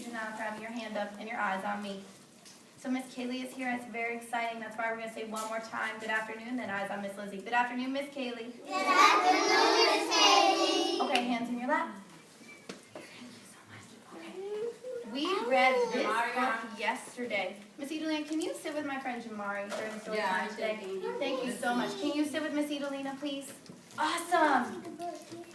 page and now grab your hand up and your eyes on me. So Miss Kaylee is here. It's very exciting. That's why we're going to say one more time, good afternoon, then eyes on Miss Lizzie. Good afternoon, Miss Kaylee. Good afternoon, Miss Kaylee. Okay, hands in your lap. Thank you so much. Okay. We read this book yesterday. Miss Idalina, can you sit with my friend Jamari during story time today? Thank you so much. Can you sit with Miss Idalina, please? Awesome.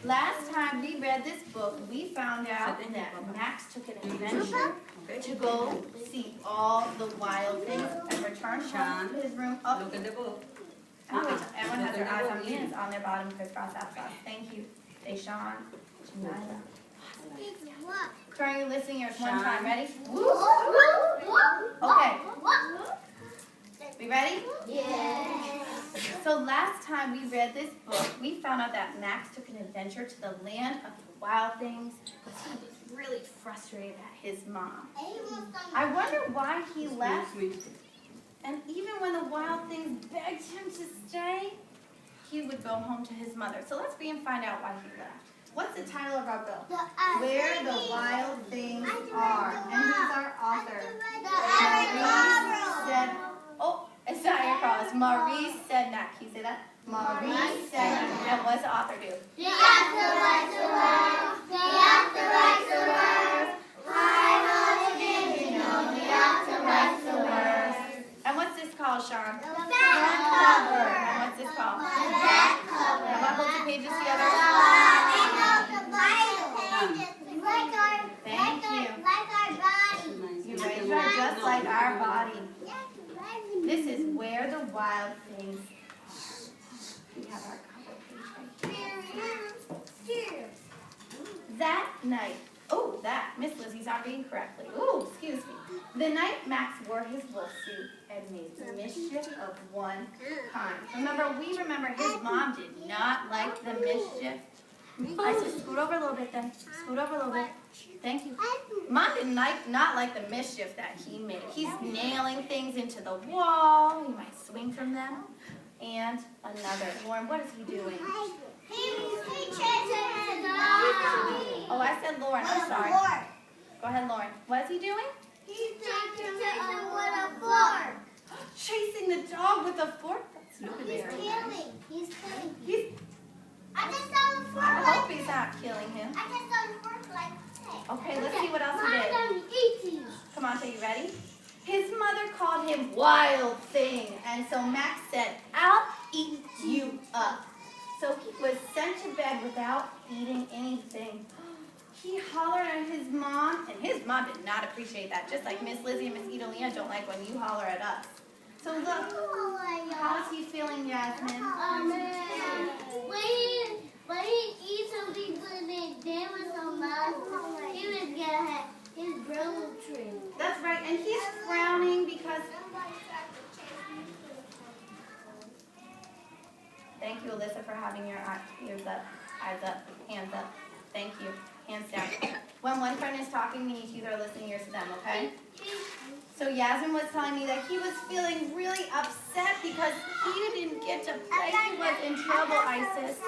Last time we read this book, we found out that Max took an adventure to go see all the wild things and return home to his room. Oh, Look at the book. everyone has their eyes on me and it's on their bottom crisscross applesauce. Thank you. Deshaun, Janila. Turn your listening ears one time. Ready? Okay. We ready? Yes. So last time we read this book, we found out that Max took an adventure to the land of the wild things because he was really frustrated at his mom. I wonder why he left. And even when the wild things begged him to stay, he would go home to his mother. So let's read and find out why he left. What's the title of our book? Where the Wild Things Are. And who's our author? Maurice said, oh, it's not your call. It's Maurice Sednak. Can you say that? Maurice Sednak. And what's the author do? The author writes the words. The author writes the words. Hi, again, you know, the author writes the words. And what's this called, Sean? The back cover. And what's this called? The back cover. And what holds the pages together? Thank you. Like our body. You raised her just like our body. This is Where the Wild Things Are. We have our cover page right here. That night, Miss Lizzie's not reading correctly. Excuse me. The night Max wore his wolf suit and made mischief of one kind. We remember his mom did not like the mischief. I said, scoot over a little bit then. Scoot over a little bit. Thank you. Mom did not like the mischief that he made. He's nailing things into the wall. He might swing from them. And another. Lauren, what is he doing? He chases his dog. Oh, I said Lauren. I'm sorry. Go ahead, Lauren. What is he doing? He's chasing him with a fork. Chasing the dog with a fork? That's not He's very killing. nice. He's killing. I just saw the fork. I hope he's not killing him. I just saw the fork like that. Okay, let's see what else he did. Mom's gonna eat you. Come on, are you ready? His mother called him Wild Thing, and so Max said, I'll eat you up. So he was sent to bed without eating anything. He hollered at his mom, and his mom did not appreciate that, just like Miss Lizzie and Miss Idalina don't like when you holler at us. So look, how's he feeling, Yasmin? When he eats something when they damage so much, he was gonna have his brother trim. That's right, and he's frowning because... Thank you, Alyssa, for having your ears up, eyes up, hands up. Thank you. Hands down. When one friend is talking, we need to use our listening ears to them, okay? So Yasmin was telling me that he was feeling really upset because he didn't get to play. He was in trouble, Isis.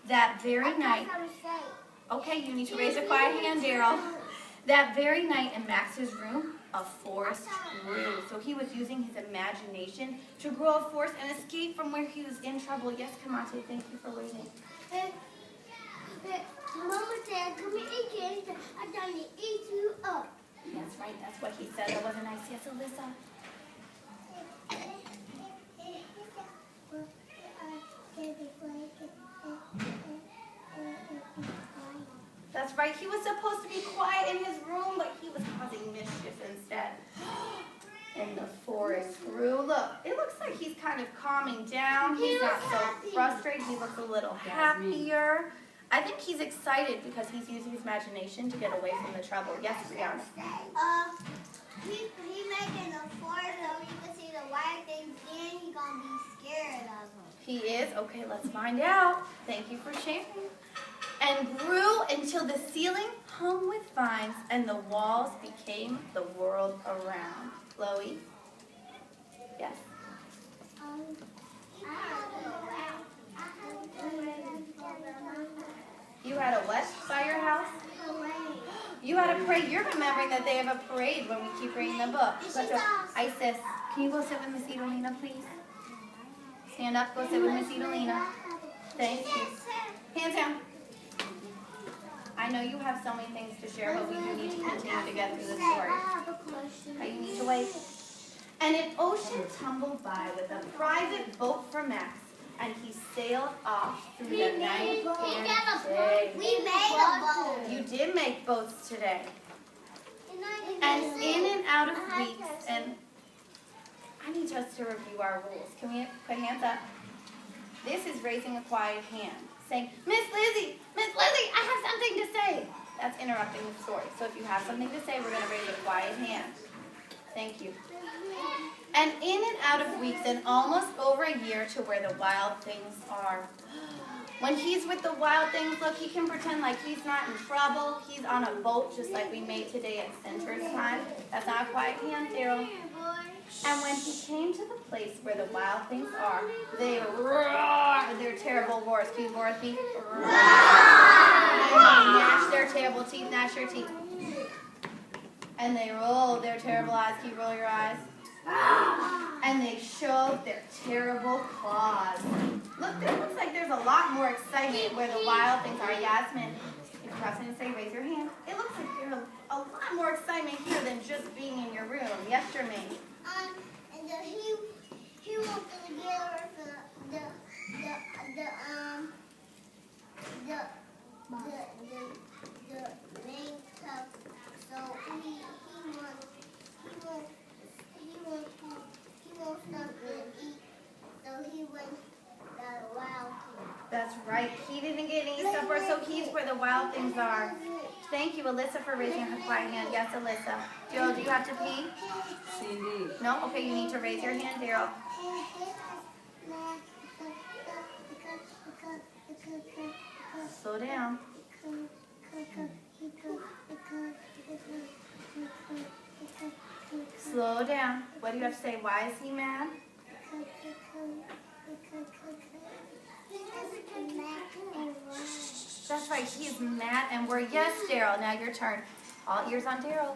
That very night... Okay, you need to raise a quiet hand, Daryl. That very night in Max's room, a forest grew. So he was using his imagination to grow a forest and escape from where he was in trouble. Yes, Kamate, thank you for waiting. Mama said, come here, eat candy. I'm trying to eat you up. That's right, that's what he said. That wasn't nice. Yes, Alyssa. That's right, he was supposed to be quiet in his room, but he was causing mischief instead. And the forest grew. Look, it looks like he's kind of calming down. He's not so frustrated. He looks a little happier. I think he's excited because he's using his imagination to get away from the trouble. Yes, Brianna? He making a forest so you can see the wild things, then he gonna be scared of them. He is? Okay, let's find out. Thank you for sharing. And grew until the ceiling hung with vines and the walls became the world around. Chloe? Yes? You had a what by your house? You had a parade. You're remembering that they have a parade when we keep reading the book. Let's go. Isis, can you go sit with Miss Idolina, please? Stand up. Go sit with Miss Idolina. Thank you. Hands down. I know you have so many things to share, but we do need to continue to get through the story. Okay, you need to wait. And an ocean tumbled by with a private boat for Max, and he sailed off through the night and day. We made a boat. You did make boats today. And in and out of weeks, and I need us to review our rules. Can we put hands up? This is raising a quiet hand, saying, Miss Lizzie, I have something to say. That's interrupting the story. So if you have something to say, we're going to raise a quiet hand. Thank you. And in and out of weeks, and almost over a year to where the wild things are. When he's with the wild things, look, he can pretend like he's not in trouble. He's on a boat just like we made today at Center's time. That's not a quiet hand, Daryl. And when he came to the place where the wild things are, they roar their terrible roars. Can you roar with me? Roar. And they gnash their terrible teeth. Gnash your teeth. And they roll their terrible eyes. Can you roll your eyes? And they show their terrible claws. Look, it looks like there's a lot more excitement where the wild things are. Yasmin, if you have something to say, raise your hand. It looks like there's a lot more excitement here than just being in your room. Yes, Jermaine? And he wants to get the main cup. So he wants something to eat. So he went the wild thing. That's right. He didn't get any supper, so he's where the wild things are. Thank you, Alyssa, for raising her quiet hand. Yes, Alyssa. Daryl, do you have to pee? CD. No? Okay, you need to raise your hand, Daryl. Slow down. Slow down. What do you have to say? Why is he mad? That's right, he's mad and we're yes, Daryl. Now your turn. All ears on Daryl.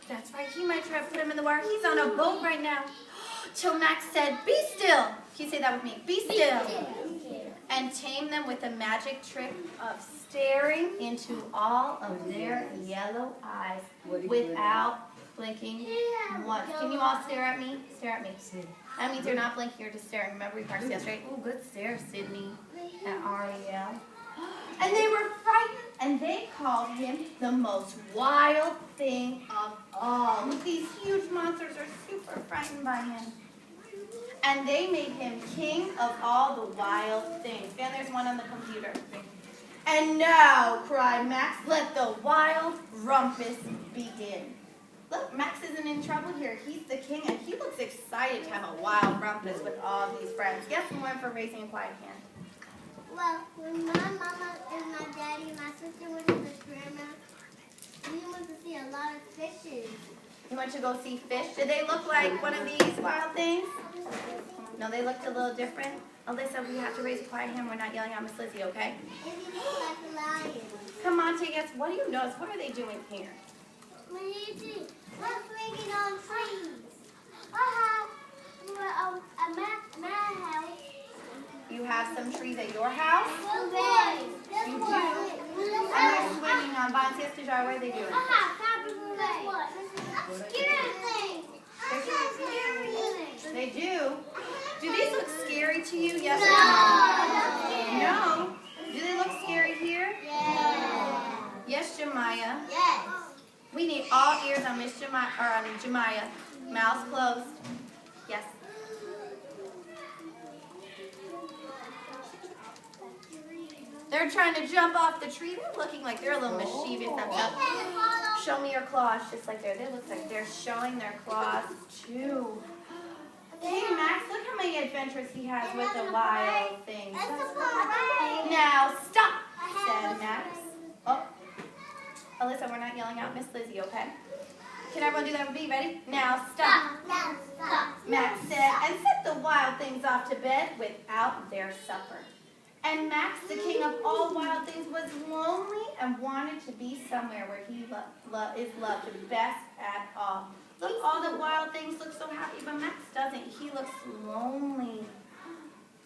That's right, he might try to put him in the water. He's on a boat right now. Till Max said, be still. Can you say that with me? Be still. And tame them with the magic trick of staring into all of their yellow eyes without blinking once. Can you all stare at me? Stare at me. That means you're not blinking, you're just staring. Remember we practiced yesterday? Ooh, good stare, Sydney and Ariel. And they were frightened, and they called him the most wild thing of all. Look, these huge monsters are super frightened by him. And they made him king of all the wild things. And there's one on the computer. And now, cried Max, let the wild rumpus begin. Look, Max isn't in trouble here. He's the king, and he looks excited to have a wild rumpus with all these friends. Guess who went for raising a quiet hand? Well, when my mama and my daddy and my sister went to the experiment, we went to see a lot of fishes. You went to go see fish? Did they look like one of these wild things? No, they looked a little different. Alyssa, we have to raise a quiet hand. We're not yelling at Miss Lizzie, okay? Maybe they look like a lion. Come on, take us. What do you notice? What are they doing here? We're swinging on trees. I have a house. You have some trees at your house? You do? And they're swinging on vines. Yes, Dejar, what are they doing? They do? Do these look scary to you? Yes or no? No? Do they look scary here? Yeah. Yes, Jemiah. Yes. We need all ears on Miss Jemiah, or on Jemiah. Mouth closed. Yes. They're trying to jump off the tree. They're looking like they're a little mischievous and stuff. Show me your claws, just like there. They look like they're showing their claws too. Hey Max, look how many adventures he has with the wild things. Now stop, said Max. Oh, Alyssa, we're not yelling out Miss Lizzie, okay? Can everyone do that with me? Ready? Now stop. Max said, and set the wild things off to bed without their supper. And Max, the king of all wild things, was lonely and wanted to be somewhere where he is loved best at all. Look, all the wild things look so happy, but Max doesn't. He looks lonely.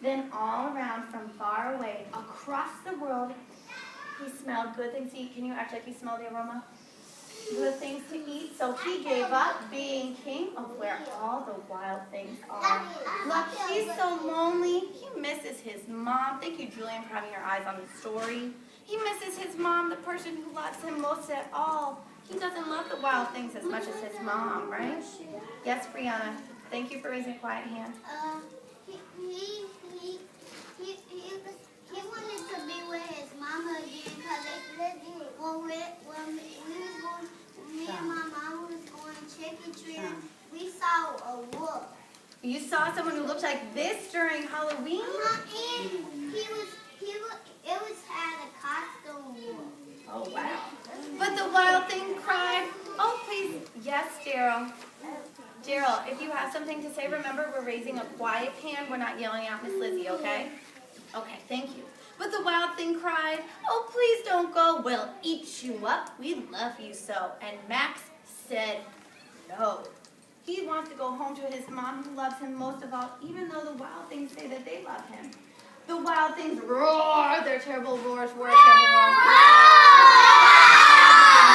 Then all around, from far away, across the world, he smelled good things to eat. Can you act like you smell the aroma? Good things to eat. So he gave up being king of where all the wild things are. Look, he's so lonely. He misses his mom. Thank you, Julian, for having your eyes on the story. He misses his mom, the person who loves him most at all. He doesn't love the wild things as much as his mom, right? Yes, Brianna. Thank you for raising a quiet hand. He wanted to be with his mama again because when me and my mom was going trick-or-treating, we saw a wolf. You saw someone who looked like this during Halloween? And it was had a costume wolf. Oh, wow. But the wild thing cried, oh, please. Yes, Daryl. Daryl, if you have something to say, remember we're raising a quiet hand. We're not yelling out Miss Lizzie, okay? Okay, thank you. But the wild thing cried, oh, please don't go. We'll eat you up. We love you so. And Max said no. He wants to go home to his mom who loves him most of all, even though the wild things say that they love him. The wild things roar their terrible roars, roar their terrible roars.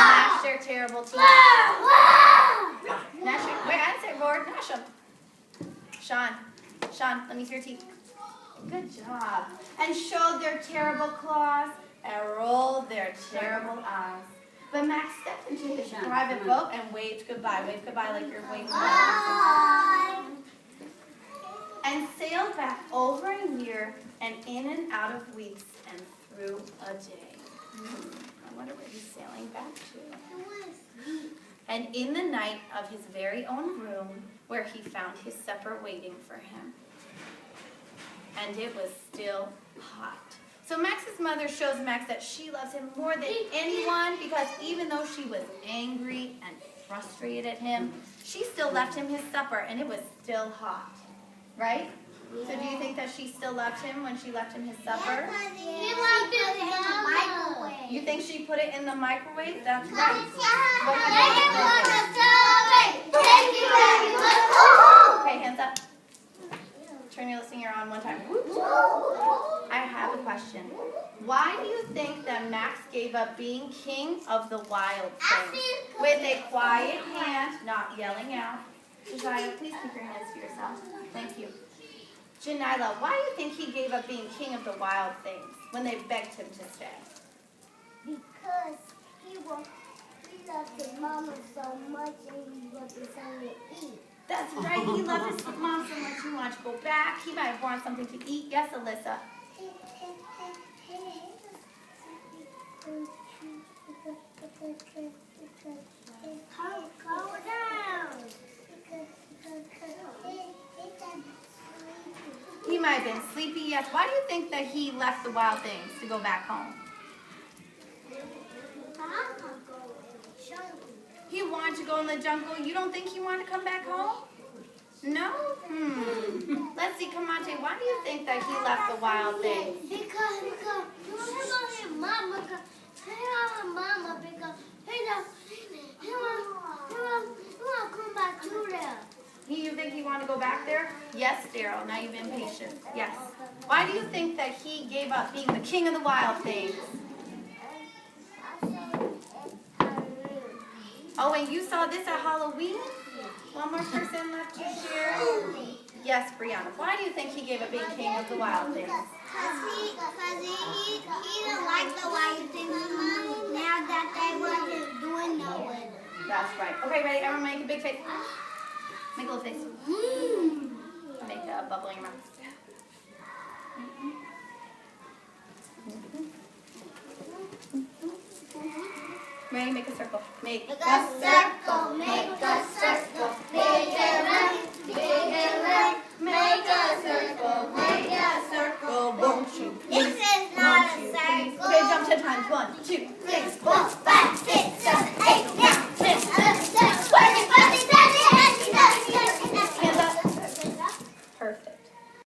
Gnash their terrible teeth. Gnash your, wait, I didn't say roar, gnash them. Sean, let me see your teeth. Good job. And showed their terrible claws and rolled their terrible eyes. But Max stepped into his private boat and waved goodbye. Wave goodbye like you're waving goodbye. And sailed back over a year and in and out of weeks and through a day. I wonder where he's sailing back to. And in the night of his very own room, where he found his supper waiting for him. And it was still hot. So Max's mother shows Max that she loves him more than anyone because even though she was angry and frustrated at him, she still left him his supper and it was still hot. Right? So do you think that she still loved him when she left him his supper? He loved it in the microwave. You think she put it in the microwave? That's right. Okay, hands up. Turn your listening ear on one time. I have a question. Why do you think that Max gave up being king of the wild things? With a quiet hand, not yelling out. Josiah, please keep your hands to yourself. Thank you. Janila, why do you think he gave up being king of the wild things when they begged him to stay? Because he loved his mama so much and he wanted something to eat. That's right. He loved his mom so much he wanted to go back. He might have wanted something to eat. Yes, Alyssa. Calm down. He might have been sleepy, yes. Why do you think that he left the wild things to go back home? He wanted to go in the jungle. You don't think he wanted to come back home? No? Let's see, Kamante, why do you think that he left the wild things? Because he want his mama, because he want to come back to there. You think he wanted to go back there? Yes, Daryl. Now you've been patient. Yes. Why do you think that he gave up being the king of the wild things? Oh, and you saw this at Halloween? One more person left to share? Yes, Brianna. Why do you think he gave up being king of the wild things? Because he didn't like the wild things now that they wasn't doing no with it. That's right. Okay, ready? Everyone make a big face. Make a little face. Make a bubble in your mouth. Ready? Make a circle. Make a circle, make a circle, make it right, make a circle, won't you? This is not a circle. Okay, jump 10 times. 1, 2, 3, 4, 5, 6, 7,